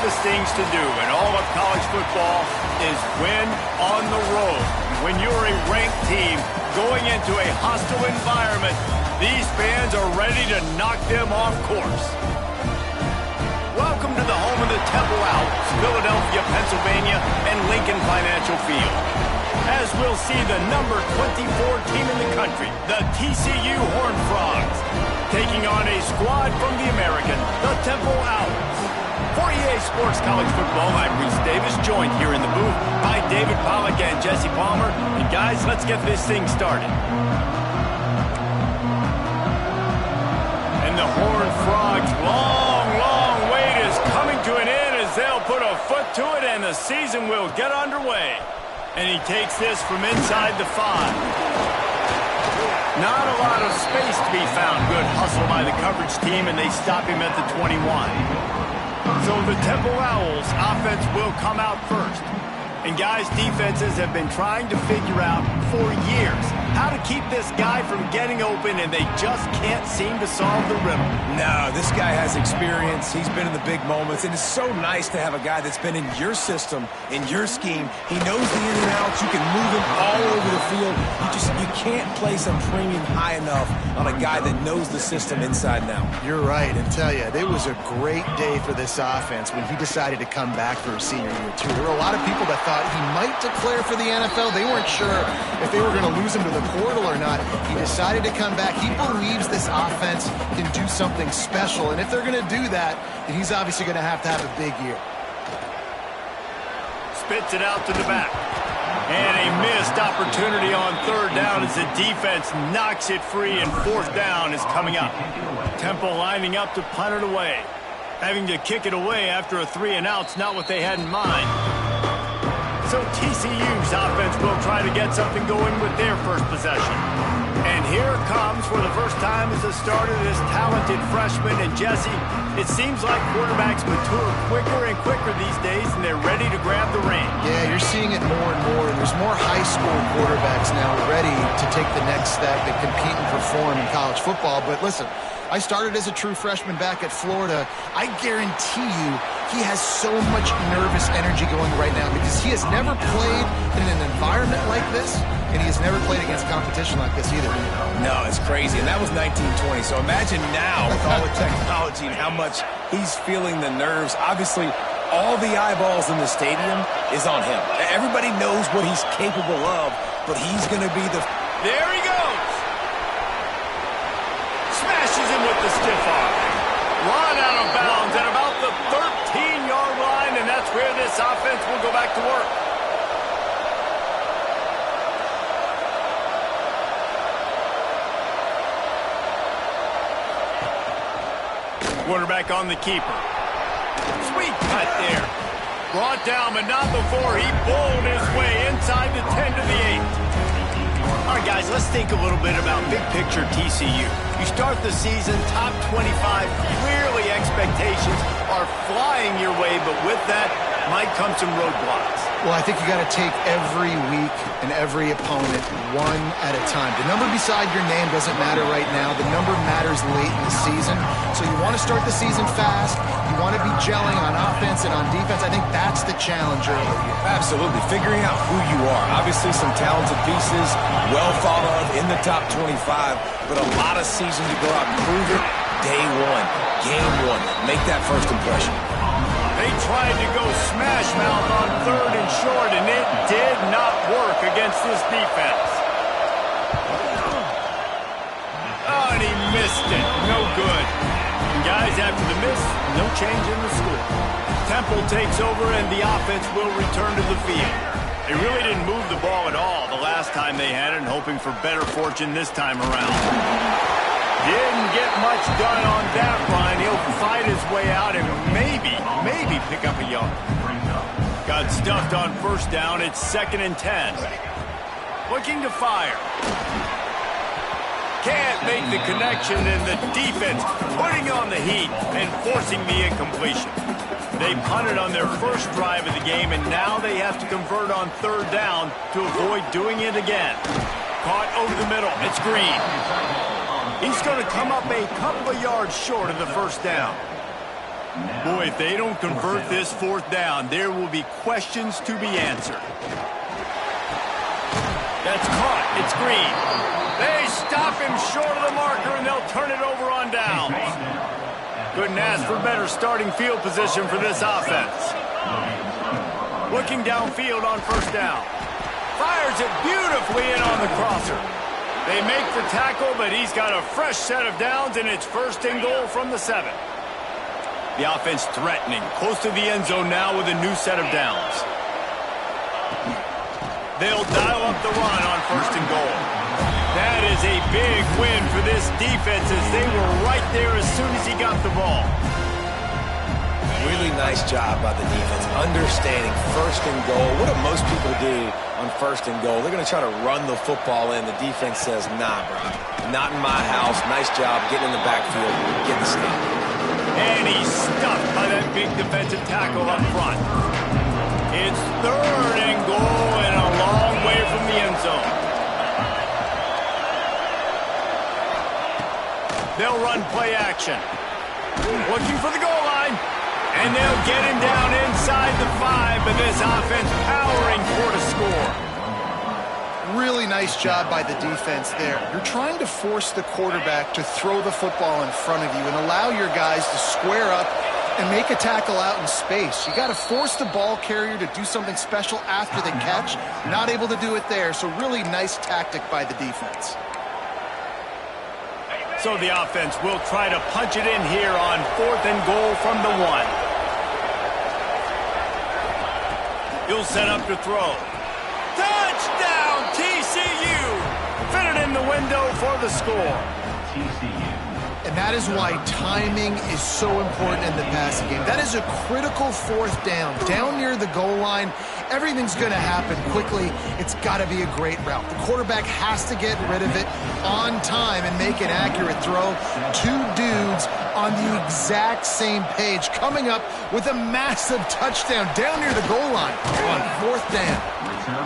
toughest things to do in all of college football is win on the road. When you're a ranked team going into a hostile environment, these fans are ready to knock them off course. Welcome to the home of the Temple Owls, Philadelphia, Pennsylvania, and Lincoln Financial Field. As we'll see the number 24 team in the country, the TCU Horned Frogs, taking on a squad from the American, the Temple Owls. For EA Sports College Football, I'm Reese Davis, joined here in the booth by David Pollack and Jesse Palmer. And guys, let's get this thing started. And the Horned Frogs' long wait is coming to an end as they'll put a foot to it and the season will get underway. And he takes this from inside the 5. Not a lot of space to be found. Good hustle by the coverage team, and they stop him at the 21. So the Temple Owls offense will come out first. And guys, defenses have been trying to figure out for years how to keep this guy from getting open, and they just can't seem to solve the riddle. No, this guy has experience. He's been in the big moments, and it's so nice to have a guy that's been in your system, in your scheme. He knows the in and outs. You can move him all over the field. You can't place a premium high enough on a guy that knows the system inside and out. You're right, and tell you, it was a great day for this offense when he decided to come back for his senior year, too. There were a lot of people that thought he might declare for the NFL. They weren't sure if they were going to lose him to the portal or not. He decided to come back. He believes this offense can do something special, and if they're going to do that, then he's obviously going to have a big year. Spits it out to the back. And a missed opportunity on third down as the defense knocks it free, and fourth down is coming up. Temple lining up to punt it away. Having to kick it away after a 3-and-out's not what they had in mind. So TCU's offense will try to get something going with their first possession. And here it comes for the first time as the starter, this talented freshman. And Jesse, it seems like quarterbacks mature quicker and quicker these days, and they're ready to grab the reins. Yeah, you're seeing it more and more. And there's more high school quarterbacks now ready to take the next step and compete and perform in college football. But listen, I started as a true freshman back at Florida. I guarantee you he has so much nervous energy going right now because he has never played in an environment like this, and he has never played against competition like this either. No, it's crazy, and that was 1920. So imagine now with all the technology and how much he's feeling the nerves. Obviously, all the eyeballs in the stadium is on him. Everybody knows what he's capable of, but he's going to be the... There he goes! Smashes him with the stiff arm. Run out of bounds at about the 13-yard line, and that's where this offense will go back to work. Quarterback on the keeper. Sweet cut there. Brought down, but not before he bowled his way inside the 10 to the 8. All right, guys, let's think a little bit about big-picture TCU. You start the season top 25. Clearly, expectations are flying your way, but with that might come some roadblocks. Well, I think you got to take every week and every opponent one at a time. The number beside your name doesn't matter right now. The number matters late in the season. So you want to start the season fast. You want to be gelling on offense and on defense. I think that's the challenge early. Absolutely. Figuring out who you are. Obviously, some talented pieces, well thought of in the top 25, but a lot of season to go out and prove it. Day one, game one. Make that first impression. They tried to go smash mouth on third and short, and it did not work against this defense. Oh, and he missed it. No good. And guys, after the miss, no change in the score. Temple takes over, and the offense will return to the field. They really didn't move the ball at all the last time they had it, and hoping for better fortune this time around. Didn't get much done on that run. He'll fight his way out and maybe pick up a yard. Got stuffed on first down. It's 2nd and 10. Looking to fire. Can't make the connection, and the defense putting on the heat and forcing the incompletion. They punted on their first drive of the game, and now they have to convert on third down to avoid doing it again. Caught over the middle. It's Green. He's going to come up a couple of yards short of the first down. Boy, if they don't convert this fourth down, there will be questions to be answered. That's caught. It's Green. They stop him short of the marker, and they'll turn it over on downs. Couldn't ask for better starting field position for this offense. Looking downfield on first down. Fires it beautifully in on the crosser. They make the tackle, but he's got a fresh set of downs, and it's first and goal from the 7. The offense threatening, close to the end zone now with a new set of downs. They'll dial up the run on first and goal. That is a big win for this defense as they were right there as soon as he got the ball. Really nice job by the defense, understanding first and goal. What do most people do on first and goal? They're going to try to run the football in. The defense says, nah, bro, not in my house. Nice job getting in the backfield, getting the stop. And he's stuffed by that big defensive tackle up front. It's third and goal and a long way from the end zone. They'll run play action. Looking for the goal line. And they'll get him down inside the 5, but this offense powering for the score. Really nice job by the defense there. You're trying to force the quarterback to throw the football in front of you and allow your guys to square up and make a tackle out in space. You got to force the ball carrier to do something special after the catch. Not able to do it there, so really nice tactic by the defense. So the offense will try to punch it in here on fourth and goal from the 1. He'll set up to throw. Touchdown, TCU! Fit it in the window for the score. And that is why timing is so important in the passing game. That is a critical fourth down. Down near the goal line, everything's going to happen quickly. It's got to be a great route. The quarterback has to get rid of it on time and make an accurate throw. 2 dudes on the exact same page, coming up with a massive touchdown down near the goal line on fourth down.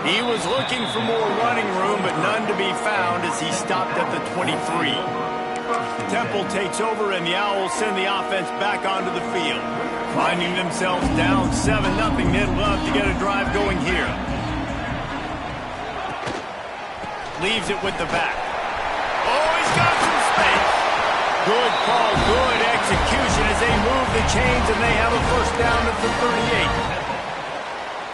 He was looking for more running room, but none to be found as he stopped at the 23. Temple takes over, and the Owls send the offense back onto the field. Finding themselves down 7-0, they'd love to get a drive going here. Leaves it with the back. Oh, he's got some space. Good call, good execution as they move the chains, and they have a first down at the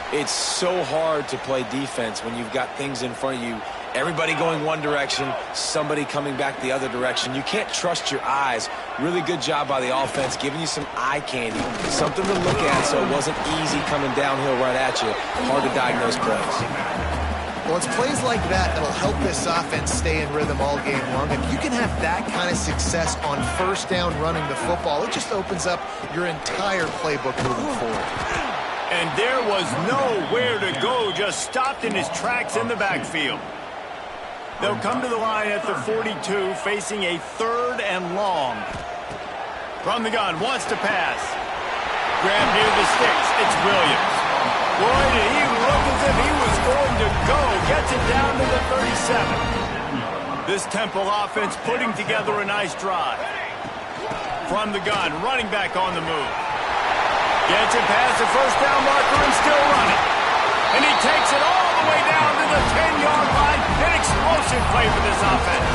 38. It's so hard to play defense when you've got things in front of you. Everybody going one direction, somebody coming back the other direction. You can't trust your eyes. Really good job by the offense, giving you some eye candy, something to look at so it wasn't easy coming downhill right at you. Hard to diagnose plays. Well, it's plays like that that'll help this offense stay in rhythm all game long. If you can have that kind of success on first down running the football, it just opens up your entire playbook moving forward. And there was nowhere to go, just stopped in his tracks in the backfield. They'll come to the line at the 42, facing a third and long. From the gun, wants to pass. Grab near the sticks. It's Williams. Boy, did he look as if he was going to go. Gets it down to the 37. This Temple offense putting together a nice drive. From the gun, running back on the move. Gets it past the first down marker and still running. And he takes it all the way down to the 10-yard line. An explosive play for this offense.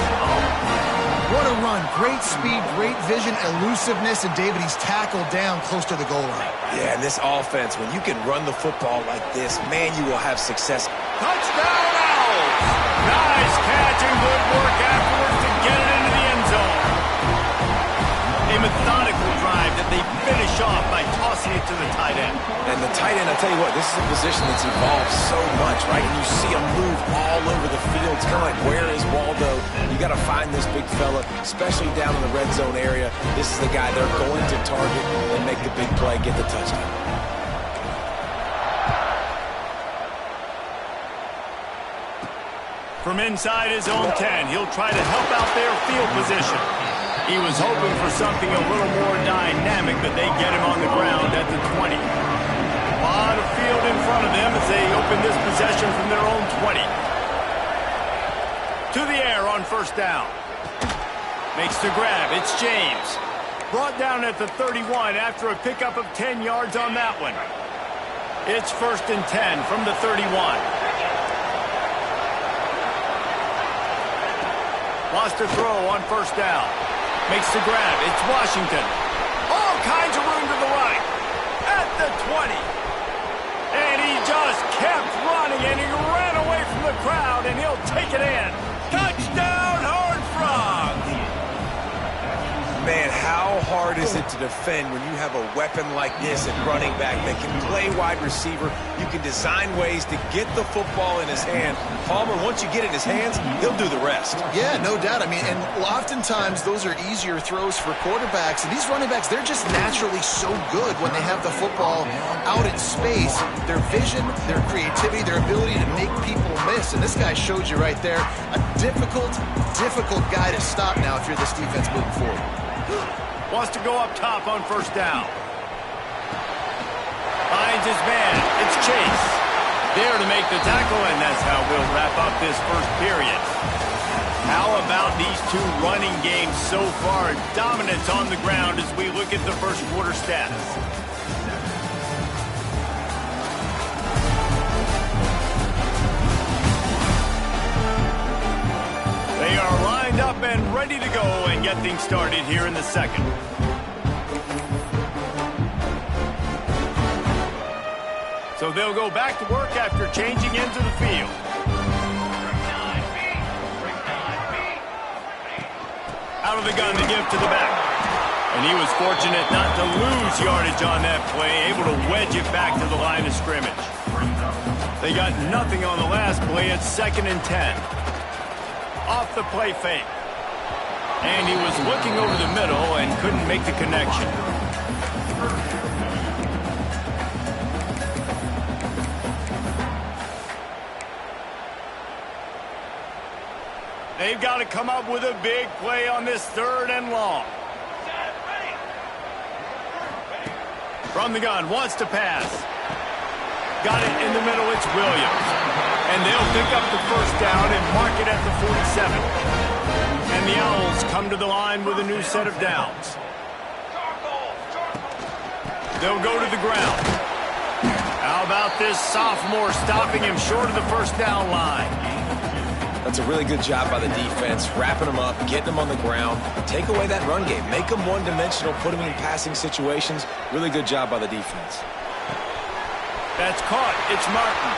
What a run. Great speed, great vision, elusiveness, and David, he's tackled down close to the goal line. Yeah, and this offense, when you can run the football like this, man, you will have success. Touchdown, Owls! Nice catch and good work afterwards to get it into the end zone. A methodical drive that they finish off by tossing it to the tight end. And the tight end, I'll tell you what, this is a position that's evolved so much, right? And you see him move all over the field. It's kind of like, where is Waldo? You got to find this big fella, especially down in the red zone area. This is the guy they're going to target and make the big play, get the touchdown. From inside his own 10, he'll try to help out their field position. He was hoping for something a little more dynamic, but they get him on the ground at the 20. A lot of field in front of them as they open this possession from their own 20. To the air on first down. Makes the grab. It's James. Brought down at the 31 after a pickup of 10 yards on that one. It's 1st and 10 from the 31. Lost a throw on 1st down. Makes the grab. It's Washington. All kinds of room to the right. At the 20. And he just kept running, and he ran away from the crowd, and he'll take it in. Touchdown, Horned Frogs! Man, how hard is it to defend when you have a weapon like this at running back that can play wide receiver? You can design ways to get the football in his hand. Palmer, once you get it in his hands, he'll do the rest. Yeah, no doubt. I mean, and oftentimes those are easier throws for quarterbacks. And these running backs, they're just naturally so good when they have the football out in space. Their vision, their creativity, their ability to make people miss. And this guy showed you right there, a difficult guy to stop now if you're this defense moving forward. Wants to go up top on 1st down. Finds his man. It's Chase. There to make the tackle, and that's how we'll wrap up this first period. How about these two running games so far? Dominance on the ground as we look at the first quarter stats. They are lined up and ready to go and get things started here in the second. So they'll go back to work after changing into the field. Out of the gun to give to the back. And he was fortunate not to lose yardage on that play, able to wedge it back to the line of scrimmage. They got nothing on the last play. It's 2nd and 10. Off the play fake. And he was looking over the middle and couldn't make the connection. They've got to come up with a big play on this 3rd and long. From the gun, wants to pass. Got it in the middle, it's Williams. And they'll pick up the 1st down and mark it at the 47. And the Owls come to the line with a new set of downs. They'll go to the ground. How about this sophomore stopping him short of the 1st down line? That's a really good job by the defense, wrapping them up, getting them on the ground. Take away that run game. Make them one-dimensional, put them in passing situations. Really good job by the defense. That's caught. It's Martin.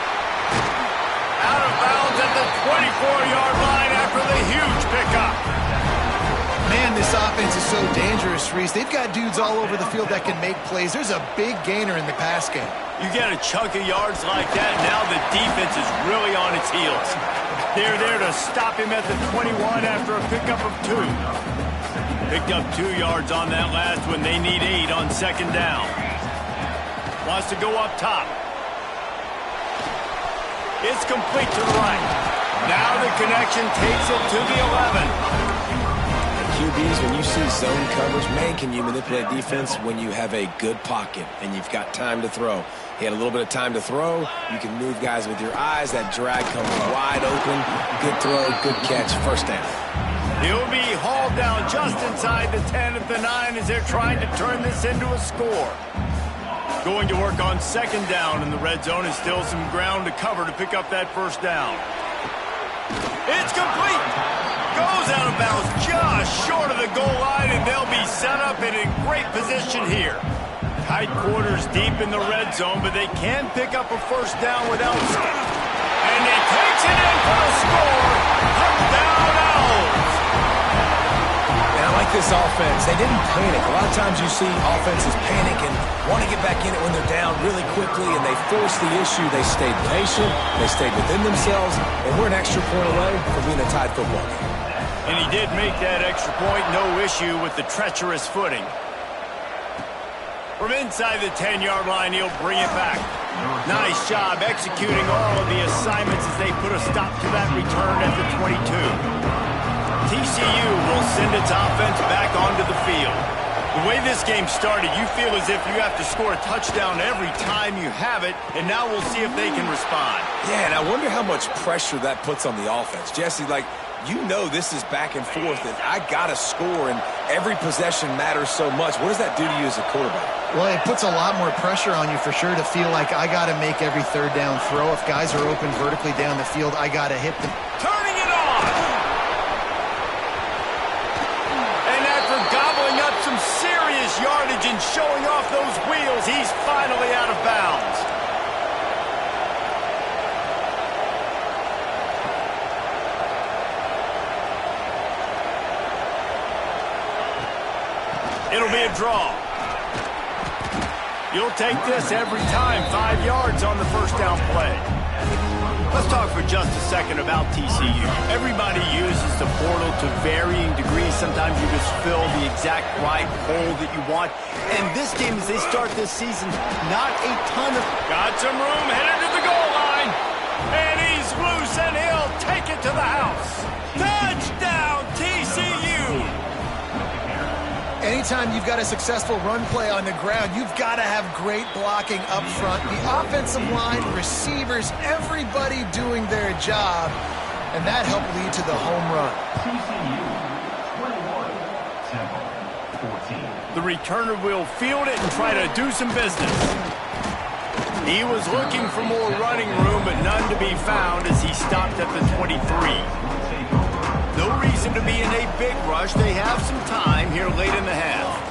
Out of bounds at the 24-yard line after the huge pickup. Man, this offense is so dangerous, Reese. They've got dudes all over the field that can make plays. There's a big gainer in the pass game. You get a chunk of yards like that, now the defense is really on its heels. They're there to stop him at the 21 after a pickup of 2. Picked up 2 yards on that last one. They need 8 on 2nd down. Wants to go up top. It's complete to the right. Now the connection takes it to the 11. QBs, when you see zone coverage, man, can you manipulate defense when you have a good pocket and you've got time to throw. He had a little bit of time to throw. You can move guys with your eyes. That drag comes wide open. Good throw, good catch, 1st down. He'll be hauled down just inside the 10 at the 9 as they're trying to turn this into a score. Going to work on 2nd down in the red zone, and still some ground to cover to pick up that 1st down. It's complete. Goes out of bounds just short of the goal line, and they'll be set up in a great position here. Tight quarters deep in the red zone, but they can pick up a 1st down without it. And he takes it in for the score. Touchdown Owls. And I like this offense. They didn't panic. A lot of times you see offenses panic and want to get back in it when they're down really quickly, and they force the issue. They stayed patient. They stayed within themselves, and we're an extra point away from being a tied football game. And he did make that extra point, no issue with the treacherous footing. From inside the 10-yard line, he'll bring it back. Nice job executing all of the assignments as they put a stop to that return at the 22. TCU will send its offense back onto the field. The way this game started, you feel as if you have to score a touchdown every time you have it, and now we'll see if they can respond. Yeah, and I wonder how much pressure that puts on the offense. Jesse, like, You know this is back and forth, and I got to score, and every possession matters so much. What does that do to you as a quarterback? Well, it puts a lot more pressure on you for sure to feel like I got to make every third down throw. If guys are open vertically down the field, I got to hit them. Turning it on! And after gobbling up some serious yardage and showing off those wheels, he's finally out of bounds. It'll be a draw. You'll take this every time. 5 yards on the first down play. Let's talk for just a second about TCU. Everybody uses the portal to varying degrees. Sometimes you just fill the exact right hole that you want. And this game, as they start this season, not a ton of... Got some room, headed to the goal line. And he's loose, and he'll take it to the house. Touchdown, TCU! Anytime you've got a successful run play on the ground, you've got to have great blocking up front. The offensive line, receivers, everybody doing their job, and that helped lead to the home run. The returner will field it and try to do some business. He was looking for more running room, but none to be found as he stopped at the 23. No reason to be in a big rush. They have some time here late in the half.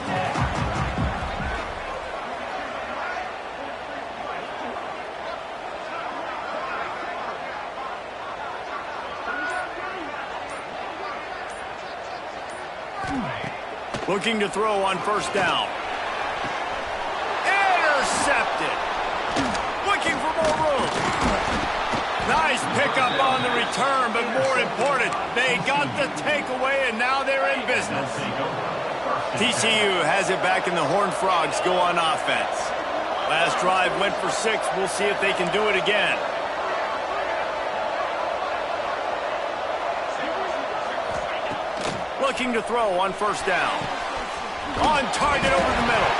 Looking to throw on first down. Intercepted. Looking for more room. Nice pickup on the return, but more important, they got the takeaway, and now they're in business. TCU has it back, and the Horned Frogs go on offense. Last drive went for 6. We'll see if they can do it again. Looking to throw on first down. On target over the middle.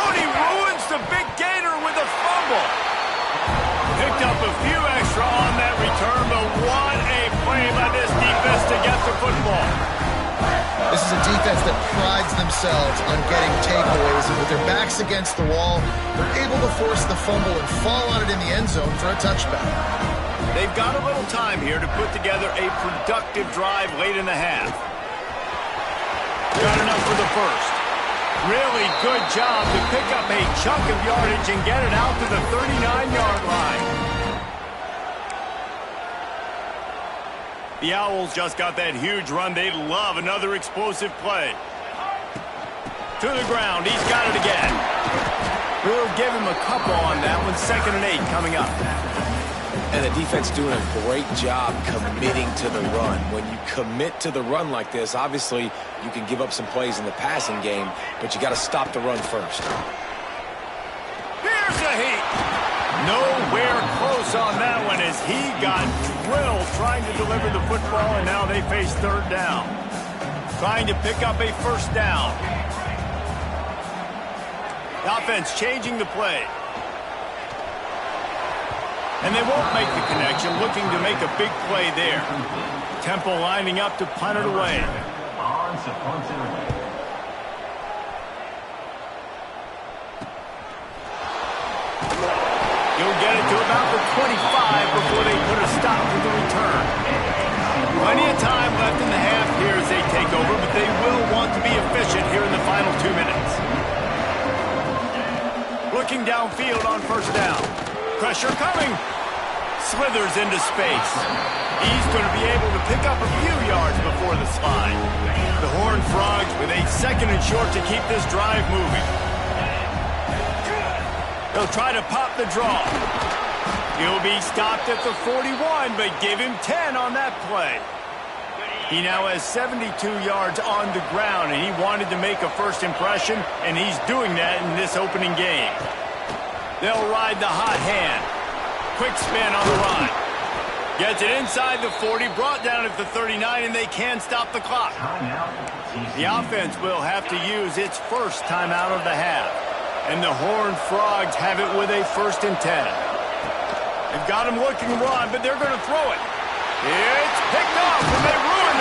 Oh, and he ruins the big gator with a fumble. Picked up a few extra on that return, but what a play by this defense to get the football. This is a defense that prides themselves on getting takeaways, and with their backs against the wall, they're able to force the fumble and fall on it in the end zone for a touchback. They've got a little time here to put together a productive drive late in the half. Got enough for the first. Really good job to pick up a chunk of yardage and get it out to the 39-yard line. The Owls just got that huge run. They'd love another explosive play. To the ground. He's got it again. We'll give him a couple on that one. 2nd and 8 coming up. And the defense doing a great job committing to the run. When you commit to the run like this, obviously you can give up some plays in the passing game, but you got to stop the run first. Here's a heat. Nowhere close on that one as he got drilled trying to deliver the football, and now they face 3rd down. Trying to pick up a first down. The offense changing the play. And they won't make the connection, looking to make a big play there. Temple lining up to punt it away. He'll get it to about the 25 before they put a stop to the return. Plenty of time left in the half here as they take over, but they will want to be efficient here in the final 2 minutes. Looking downfield on first down. Pressure coming. Slithers into space. He's going to be able to pick up a few yards before the slide. The Horned Frogs with a 2nd and short to keep this drive moving. They'll try to pop the draw. He'll be stopped at the 41, but give him 10 on that play. He now has 72 yards on the ground, and he wanted to make a first impression, and he's doing that in this opening game. They'll ride the hot hand. Quick spin on the run. Gets it inside the 40, brought down at the 39, and they can stop the clock. The offense will have to use its first timeout of the half. And the Horned Frogs have it with a 1st and 10. They've got him looking to run, but they're going to throw it. It's picked off, and they ruin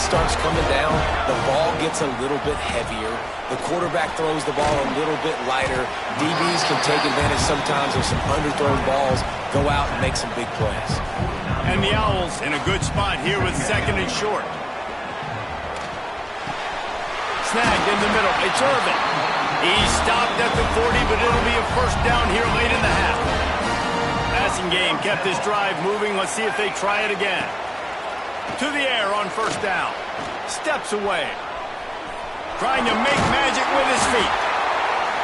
wind starts coming down, the ball gets a little bit heavier. The quarterback throws the ball a little bit lighter. DBs can take advantage sometimes of some underthrown balls, go out and make some big plays. And the Owls in a good spot here with second and short. Snagged in the middle. It's Irvin. He's stopped at the 40, but it'll be a first down here late in the half. Passing game kept this drive moving. Let's see if they try it again. To the air on first down. Steps away. Trying to make magic with his feet.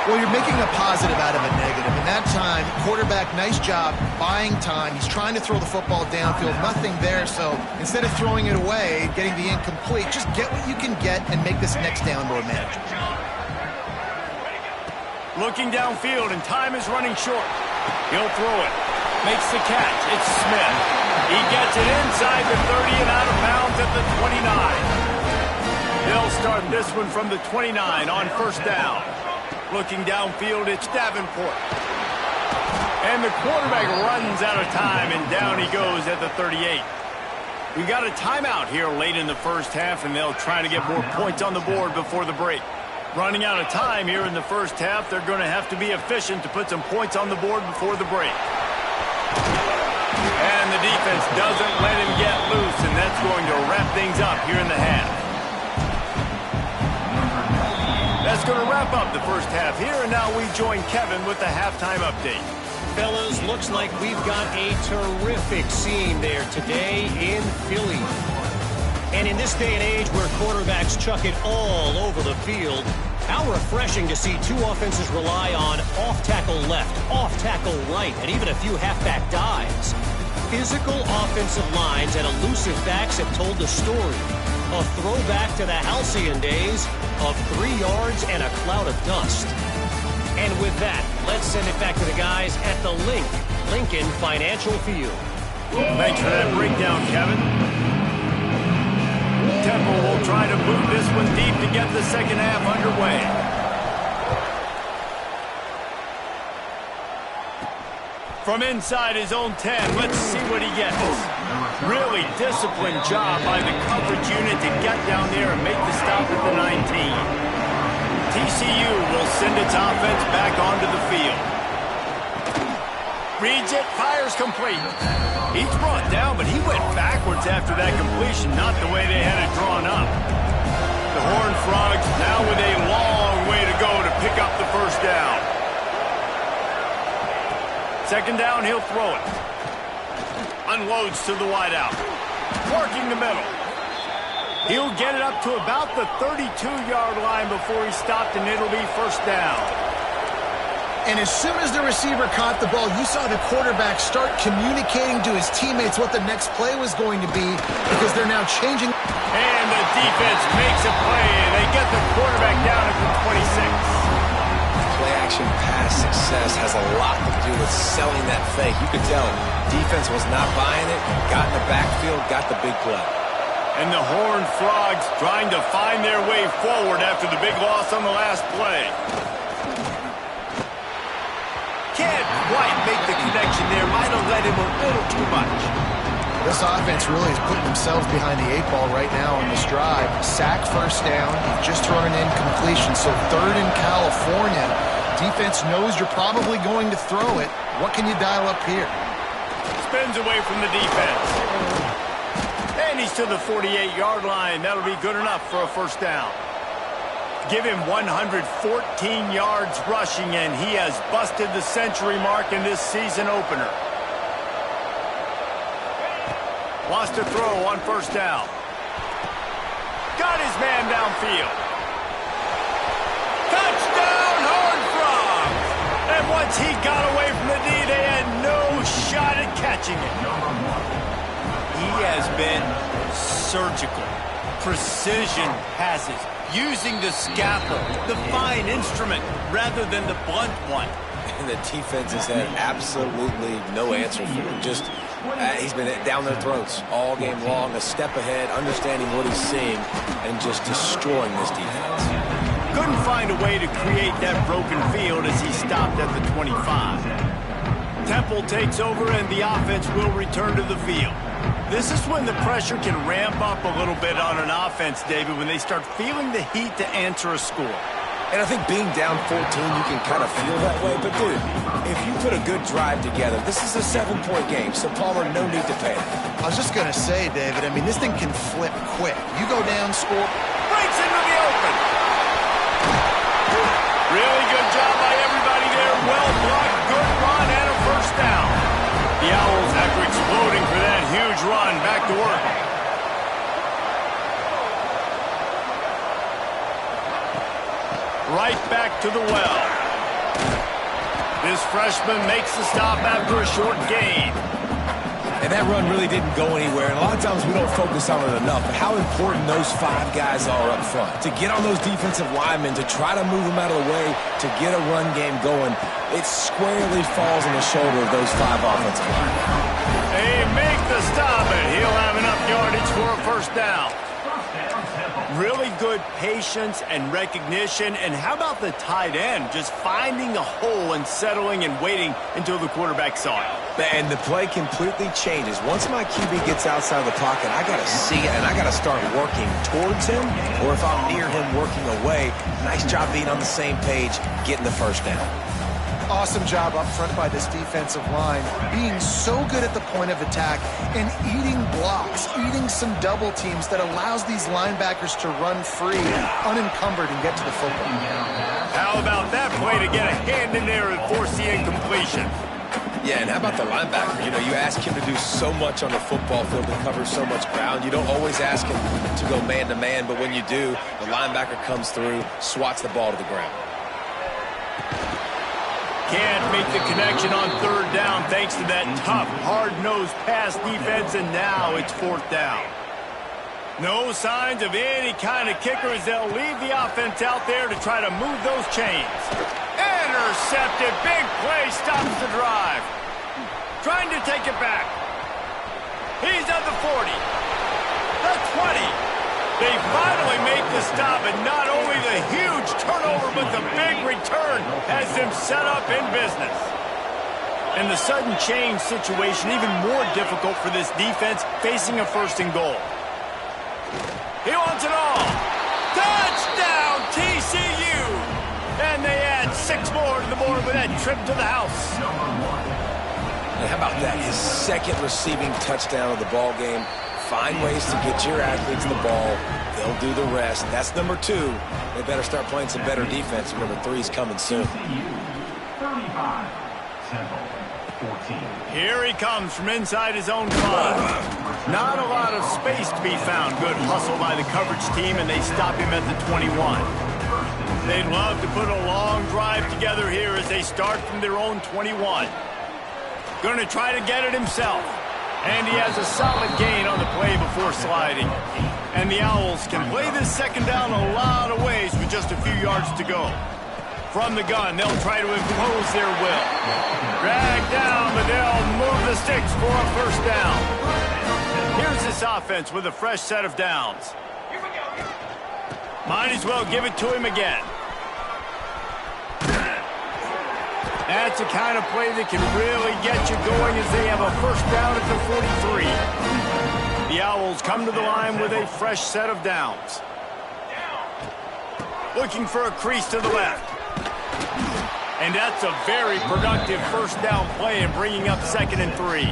Well, you're making a positive out of a negative. In that time, quarterback, nice job buying time. He's trying to throw the football downfield. Nothing there, so instead of throwing it away, getting the incomplete, just get what you can get and make this next down more manageable. Looking downfield, and time is running short. He'll throw it. Makes the catch. It's Smith. He gets it inside the 30 and out of bounds at the 29. They'll start this one from the 29 on first down. Looking downfield, it's Davenport. And the quarterback runs out of time, and down he goes at the 38. We got a timeout here late in the first half, and they'll try to get more points on the board before the break. Running out of time here in the first half, they're going to have to be efficient to put some points on the board before the break. And the defense doesn't let him get loose, and that's going to wrap things up here in the half. That's going to wrap up the first half here, and now we join Kevin with the halftime update. Fellas, looks like we've got a terrific scene there today in Philly. And in this day and age where quarterbacks chuck it all over the field, how refreshing to see two offenses rely on off-tackle left, off-tackle right, and even a few halfback dives. Physical offensive lines and elusive backs have told the story. A throwback to the halcyon days of 3 yards and a cloud of dust. And with that, let's send it back to the guys at the Lincoln Financial Field. Thanks for that breakdown, Kevin. Temple will try to boot this one deep to get the second half underway. From inside his own 10, let's see what he gets. Really disciplined job by the coverage unit to get down there and make the stop at the 19. TCU will send its offense back onto the field. Reads it, fires complete. He's brought down, but he went backwards after that completion, not the way they had it drawn up. The Horned Frogs now with a long way to go to pick up the first down. Second down, he'll throw it. Unloads to the wideout. Working the middle. He'll get it up to about the 32-yard line before he stopped, and it'll be first down. And as soon as the receiver caught the ball, you saw the quarterback start communicating to his teammates what the next play was going to be because they're now changing. And the defense makes a play, and they get the quarterback down at the 26. Play-action pass success has a lot to do with selling that fake. You could tell defense was not buying it, got in the backfield, got the big play. And the Horned Frogs trying to find their way forward after the big loss on the last play. Can't quite make the connection there. Might have led him a little too much. This offense really is putting themselves behind the 8 ball right now on this drive. Sack first down. You've just thrown an incompletion. So third in California. Defense knows you're probably going to throw it. What can you dial up here? Spins away from the defense. And he's to the 48-yard line. That'll be good enough for a first down. Give him 114 yards rushing, and he has busted the century mark in this season opener. Lost a throw on first down. Got his man downfield. Touchdown, Horned Frogs! And once he got away from the D, they had no shot at catching it. He has been surgical. Precision passes. Using the scalpel, the fine instrument, rather than the blunt one. And the defense has had absolutely no answer for him. Just, he's been down their throats all game long, a step ahead, understanding what he's seeing, and just destroying this defense. Couldn't find a way to create that broken field as he stopped at the 25. Temple takes over, and the offense will return to the field. This is when the pressure can ramp up a little bit on an offense, David, when they start feeling the heat to answer a score. And I think being down 14, you can kind of feel that way. But, dude, if you put a good drive together, this is a 7-point game, so Palmer, no need to panic. I was just going to say, David, I mean, this thing can flip quick. You go down, score. Breaks into the open. Really good job by everybody there. Well blocked, good run, and a first down. The Owls, after exploding for that huge run, back to work. Right back to the well. This freshman makes the stop after a short gain. And that run really didn't go anywhere. And a lot of times we don't focus on it enough. But how important those 5 guys are up front. To get on those defensive linemen, to try to move them out of the way, to get a run game going, it squarely falls on the shoulder of those 5 offensive linemen. They make the stop, and he'll have enough yardage for a first down. Really good patience and recognition. And how about the tight end just finding the hole and settling and waiting until the quarterback saw it? And the play completely changes. Once my QB gets outside of the pocket, I got to see it, and I got to start working towards him, or if I'm near him, working away. Nice job being on the same page, getting the first down. Awesome job up front by this defensive line, being so good at the point of attack and eating blocks, eating some double teams that allows these linebackers to run free, unencumbered, and get to the football. How about that play to get a hand in there and force the incompletion? Yeah, and how about the linebacker? You know, you ask him to do so much on the football field and cover so much ground. You don't always ask him to go man-to-man, but when you do, the linebacker comes through, swats the ball to the ground. Can't make the connection on third down thanks to that tough, hard-nosed pass defense, and now it's fourth down. No signs of any kind of kicker as they'll leave the offense out there to try to move those chains. Intercepted. Big play stops the drive. Trying to take it back. He's at the 40. The 20. They finally make the stop, and not only the huge turnover, but the big return has them set up in business. And the sudden change situation even more difficult for this defense facing a first and goal. He wants it all. Touchdown, TCU! And they add 6 more to the board with that trip to the house. And how about that? His second receiving touchdown of the ball game. Find ways to get your athletes the ball. They'll do the rest. That's number 2. They better start playing some better defense. Number 3 is coming soon. Here he comes from inside his own 5. Not a lot of space to be found. Good hustle by the coverage team, and they stop him at the 21. They'd love to put a long drive together here as they start from their own 21. Going to try to get it himself. And he has a solid gain on the play before sliding. And the Owls can play this second down a lot of ways with just a few yards to go. From the gun, they'll try to impose their will. Drag down, but they'll move the sticks for a first down. Here's this offense with a fresh set of downs. Might as well give it to him again. That's the kind of play that can really get you going as they have a first down at the 43. The Owls come to the line with a fresh set of downs. Looking for a crease to the left. And that's a very productive first down play and bringing up 2nd and 3.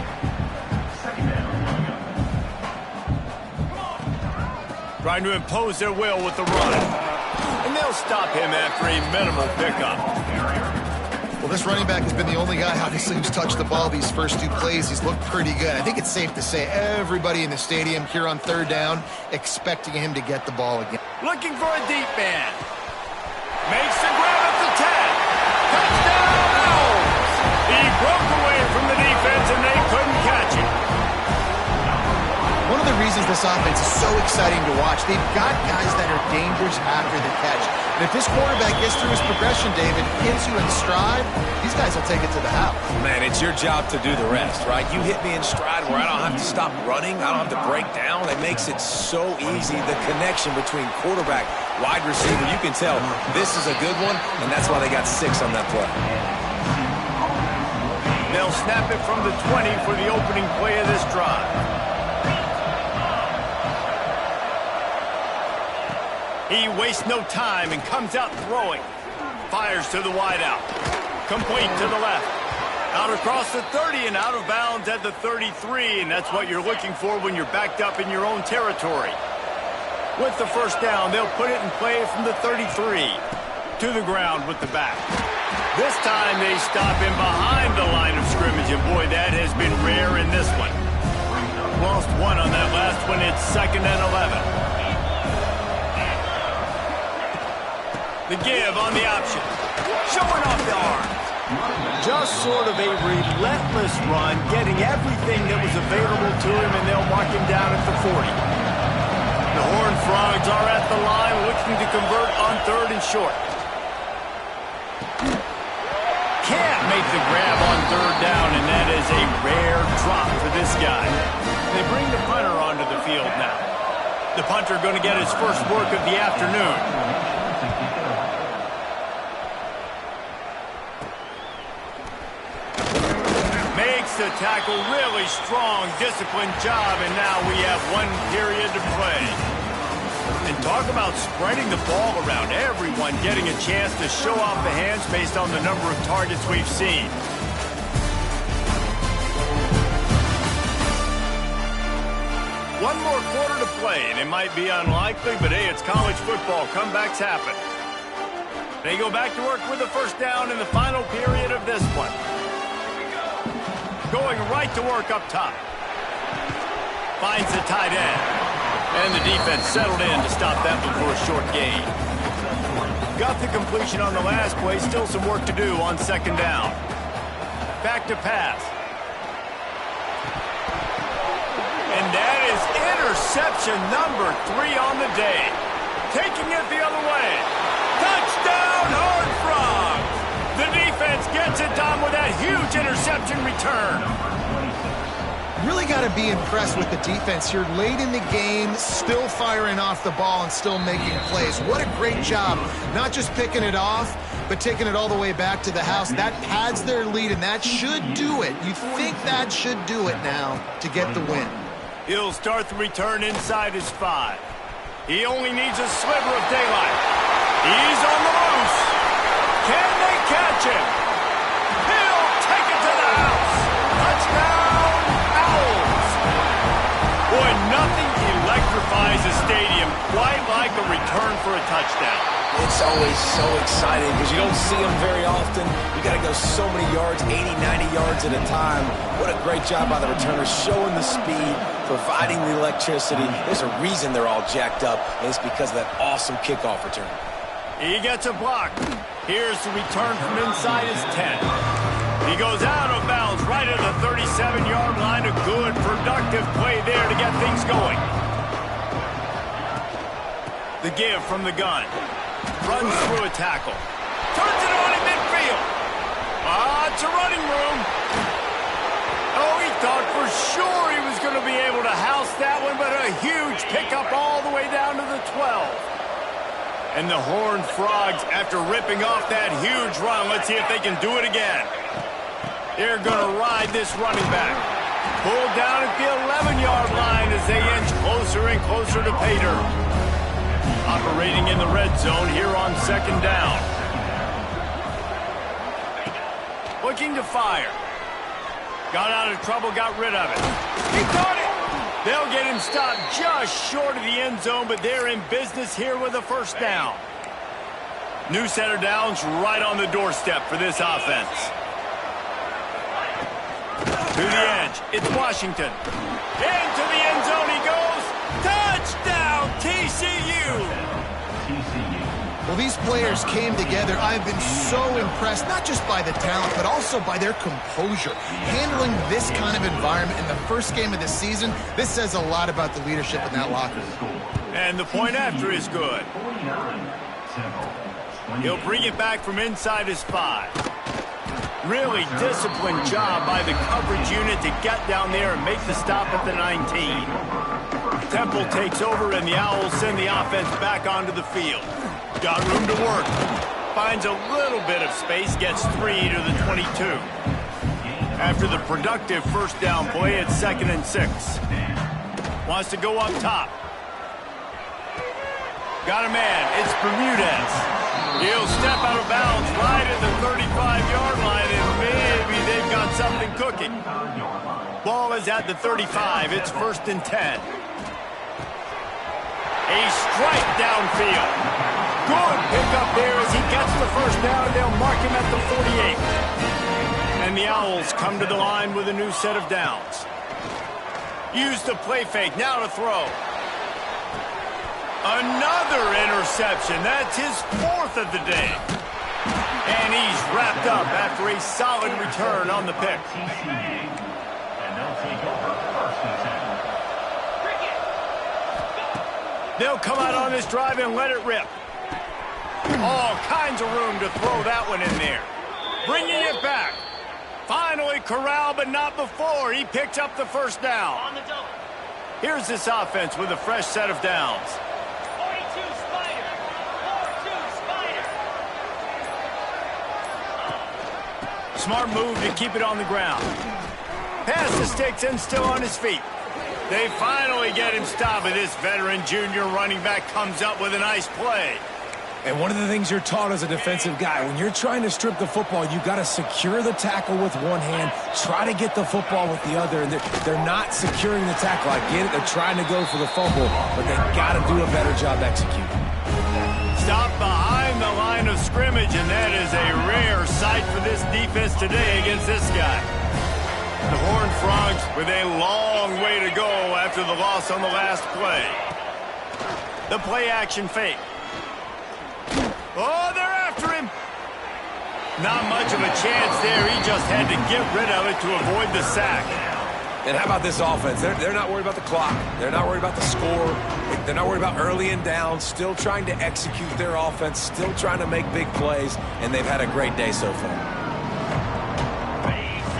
Trying to impose their will with the run. And they'll stop him after a minimal pickup. Well, this running back has been the only guy, obviously, who's touched the ball these first 2 plays. He's looked pretty good. I think it's safe to say everybody in the stadium here on third down expecting him to get the ball again. Looking for a deep man. Makes the grab at the 10. Touchdown, Owls! He broke away from the defense, and they couldn't catch him. One of the reasons this offense is so exciting to watch, they've got guys that are dangerous after the catch. And if this quarterback gets through his progression, David, hits you in stride, these guys will take it to the house. Man, it's your job to do the rest, right? You hit me in stride where I don't have to stop running. I don't have to break down. It makes it so easy. The connection between quarterback, wide receiver, you can tell this is a good one, and that's why they got 6 on that play. They'll snap it from the 20 for the opening play of this drive. He wastes no time and comes out throwing. Fires to the wideout. Complete to the left. Out across the 30 and out of bounds at the 33, and that's what you're looking for when you're backed up in your own territory. With the first down, they'll put it in play from the 33. To the ground with the back. This time they stop him behind the line of scrimmage, and boy, that has been rare in this one. Lost one on that last one. It's 2nd and 11. The give on the option. Showing off the arm. Just sort of a relentless run, getting everything that was available to him, and they'll mark him down at the 40. The Horned Frogs are at the line looking to convert on 3rd and short. Can't make the grab on 3rd down, and that is a rare drop for this guy. They bring the punter onto the field now. The punter going to get his first work of the afternoon. Makes the tackle, really strong, disciplined job, and now we have 1 period to play. And talk about spreading the ball around. Everyone getting a chance to show off the hands based on the number of targets we've seen. One more quarter to play, and it might be unlikely, but hey, it's college football. Comebacks happen. They go back to work with the first down in the final period of this one. Going right to work up top. Finds the tight end. And the defense settled in to stop that one for a short gain. Got the completion on the last play. Still some work to do on 2nd down. Back to pass. And that is interception number 3 on the day. Taking it the other way. Touchdown, Horned Frogs! The defense gets it done with that huge interception return. Really got to be impressed with the defense here. Late in the game, still firing off the ball and still making plays. What a great job. Not just picking it off, but taking it all the way back to the house. That pads their lead, and that should do it. You think that should do it now to get the win. He'll start the return inside his 5. He only needs a sliver of daylight. He's on the loose. Can they catch him? He'll take it to the house. Touchdown! Boy, nothing electrifies a stadium quite like a return for a touchdown. It's always so exciting because you don't see them very often. You got to go so many yards, 80, 90 yards at a time. What a great job by the returners, showing the speed, providing the electricity. There's a reason they're all jacked up, and it's because of that awesome kickoff return. He gets a block. Here's the return from inside his 10. He goes out of bounds right at the 37-yard line. A good, productive play there to get things going. The give from the gun. Runs through a tackle. Turns it on in midfield. It's a running room. Oh, he thought for sure he was going to be able to house that one, but a huge pickup all the way down to the 12. And the Horned Frogs, after ripping off that huge run, let's see if they can do it again. They're going to ride this running back. Pulled down at the 11-yard line as they inch closer and closer to pay dirt. Operating in the red zone here on 2nd down. Looking to fire. Got out of trouble, got rid of it. He caught it! They'll get him stopped just short of the end zone, but they're in business here with a first down. New set of downs right on the doorstep for this offense. To the edge, it's Washington. Into the end zone he goes. Touchdown, TCU! Well, these players came together. I've been so impressed, not just by the talent, but also by their composure. Handling this kind of environment in the first game of the season, this says a lot about the leadership in that locker room. And the point after is good. He'll bring it back from inside his 5. Really disciplined job by the coverage unit to get down there and make the stop at the 19. Temple takes over, and the Owls send the offense back onto the field. Got room to work. Finds a little bit of space, gets 3 to the 22. After the productive first down play, it's 2nd and 6. Wants to go up top. Got a man. It's Bermudez. He'll step out of bounds right at the 35-yard line, and maybe they've got something cooking. Ball is at the 35. It's 1st and 10. A strike downfield. Good pickup there as he gets the first down. They'll mark him at the 48. And the Owls come to the line with a new set of downs. Use the play fake. Now to throw. Another interception. That's his 4th of the day. And he's wrapped up after a solid return on the pick. They'll come out on this drive and let it rip. All kinds of room to throw that one in there. Bringing it back. Finally corralled, but not before. He picks up the first down. Here's this offense with a fresh set of downs. Smart move to keep it on the ground. Pass the sticks and still on his feet. They finally get him stopped, but this veteran junior running back comes up with a nice play. And one of the things you're taught as a defensive guy, when you're trying to strip the football, you got to secure the tackle with one hand, try to get the football with the other. And they're not securing the tackle. I get it. They're trying to go for the fumble, but they got to do a better job executing. Stop behind the line of scrimmage, and that is a rare sight for this defense today against this guy. The Horned Frogs with a long way to go after the loss on the last play. The play-action fake. Oh, they're after him. Not much of a chance there. He just had to get rid of it to avoid the sack. And how about this offense? They're not worried about the clock. They're not worried about the score. They're not worried about early and down. Still trying to execute their offense. Still trying to make big plays. And they've had a great day so far.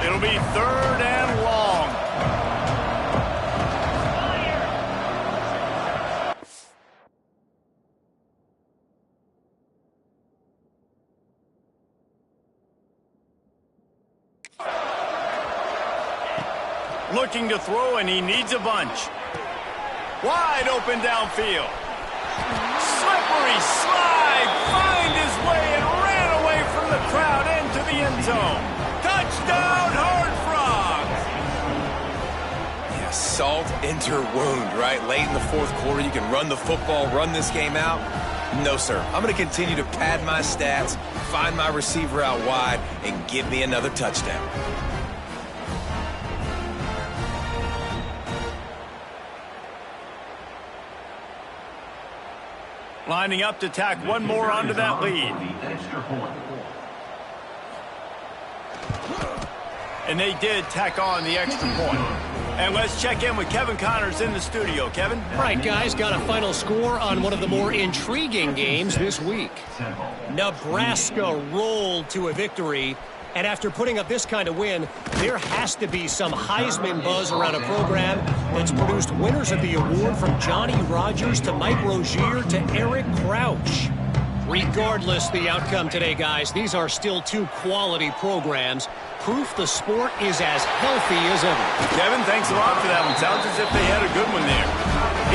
It'll be 3rd and long. Looking to throw, and he needs a bunch. Wide open downfield. Slippery slide. Find his way and ran away from the crowd into the end zone. Touchdown, Horned Frogs! Yeah, salt into wound, right? Late in the 4th quarter, you can run the football, run this game out. No, sir. I'm going to continue to pad my stats, find my receiver out wide, and give me another touchdown. Lining up to tack one more onto that lead. And they did tack on the extra point. And let's check in with Kevin Connors in the studio. Kevin? All right, guys, got a final score on one of the more intriguing games this week. Nebraska rolled to a victory. And after putting up this kind of win, there has to be some Heisman buzz around a program that's produced winners of the award from Johnny Rodgers to Mike Rozier to Eric Crouch. Regardless the outcome today, guys, these are still 2 quality programs. Proof the sport is as healthy as ever. Kevin, thanks a lot for that one. Sounds as if they had a good one there.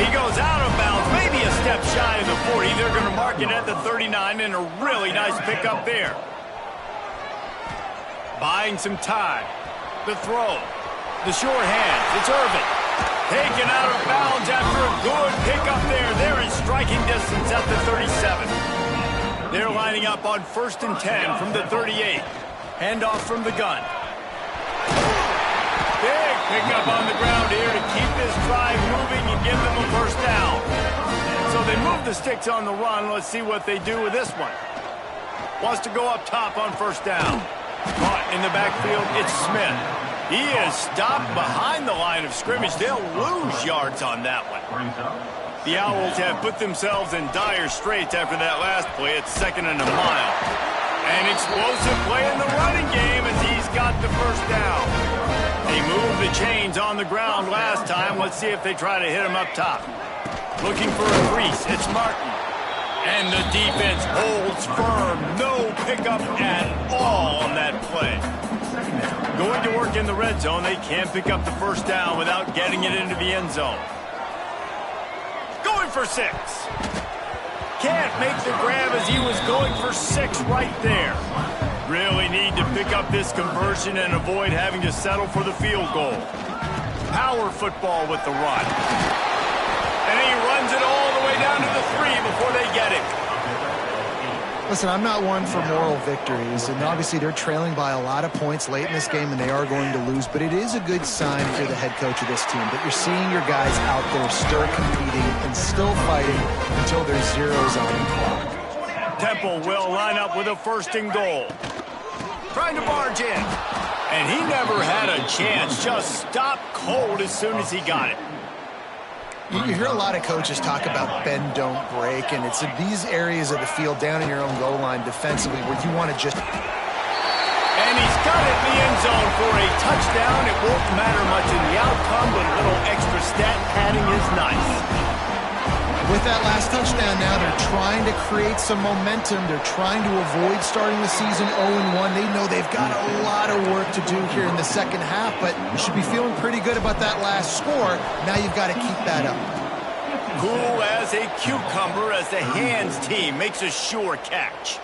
He goes out of bounds, maybe a step shy of the 40. They're going to mark it at the 39, and a really nice pickup there. Buying some time. The throw. The sure hand. It's Irvin. Taken out of bounds after a good pickup there. They're in striking distance at the 37. They're lining up on 1st and 10 from the 38. Handoff from the gun. Big pickup on the ground here to keep this drive moving and give them a first down. So they move the sticks on the run. Let's see what they do with this one. Wants to go up top on 1st down. Caught in the backfield, it's Smith. He is stopped behind the line of scrimmage. They'll lose yards on that one. The Owls have put themselves in dire straits after that last play. It's 2nd and a mile. An explosive play in the running game as he's got the first down. They moved the chains on the ground last time. Let's see if they try to hit him up top. Looking for a crease. It's Martin. And the defense holds firm. No pickup at all on that play. Going to work in the red zone. They can't pick up the first down without getting it into the end zone. Going for 6. Can't make the grab as he was going for 6 right there. Really need to pick up this conversion and avoid having to settle for the field goal. Power football with the run. And he runs it all the way down to the 3 before they get it. Listen, I'm not one for moral victories, and obviously they're trailing by a lot of points late in this game, and they are going to lose, but it is a good sign if you're the head coach of this team that you're seeing your guys out there still competing and still fighting until there's zeros on the clock. Temple will line up with a 1st and goal. Trying to barge in. And he never had a chance. Just stopped cold as soon as he got it. You hear a lot of coaches talk about bend, don't break, and it's in these areas of the field down in your own goal line defensively where you want to just... And he's got it in the end zone for a touchdown. It won't matter much in the outcome, but a little extra stat padding is nice. With that last touchdown now, they're trying to create some momentum. They're trying to avoid starting the season 0-1. They know they've got a lot of work to do here in the second half, but you should be feeling pretty good about that last score. Now you've got to keep that up. Cool as a cucumber as the hands team makes a sure catch.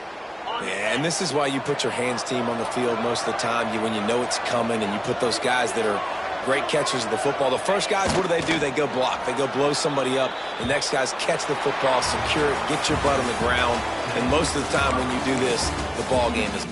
Yeah, and this is why you put your hands team on the field most of the time, when you know it's coming, and you put those guys that are great catchers of the football. The first guys, what do? They go block. They go blow somebody up. The next guys catch the football, secure it, get your butt on the ground. And most of the time when you do this, the ball game is